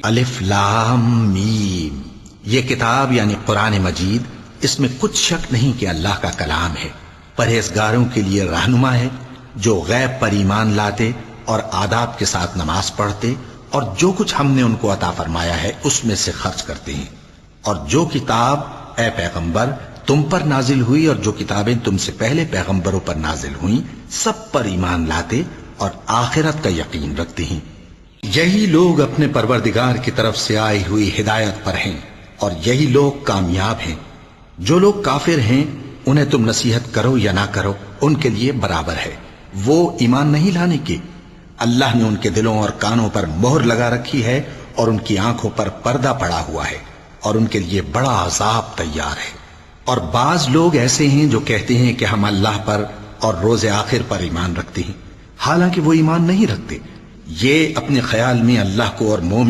الف لام میم، یہ کتاب یعنی قرآن مجید، اس میں کچھ شک نہیں کہ اللہ کا کلام ہے، پرہیزگاروں کے لیے رہنما ہے جو غیب پر ایمان لاتے اور آداب کے ساتھ نماز پڑھتے اور جو کچھ ہم نے ان کو عطا فرمایا ہے اس میں سے خرچ کرتے ہیں، اور جو کتاب اے پیغمبر تم پر نازل ہوئی اور جو کتابیں تم سے پہلے پیغمبروں پر نازل ہوئیں سب پر ایمان لاتے اور آخرت کا یقین رکھتے ہیں۔ یہی لوگ اپنے پروردگار کی طرف سے آئی ہوئی ہدایت پر ہیں اور یہی لوگ کامیاب ہیں۔ جو لوگ کافر ہیں انہیں تم نصیحت کرو یا نہ کرو ان کے لیے برابر ہے، وہ ایمان نہیں لانے کے۔ اللہ نے ان کے دلوں اور کانوں پر مہر لگا رکھی ہے اور ان کی آنکھوں پر پردہ پڑا ہوا ہے اور ان کے لیے بڑا عذاب تیار ہے۔ اور بعض لوگ ایسے ہیں جو کہتے ہیں کہ ہم اللہ پر اور روز آخر پر ایمان رکھتے ہیں، حالانکہ وہ ایمان نہیں رکھتے۔ یہ اپنے خیال میں اللہ کو اور مومن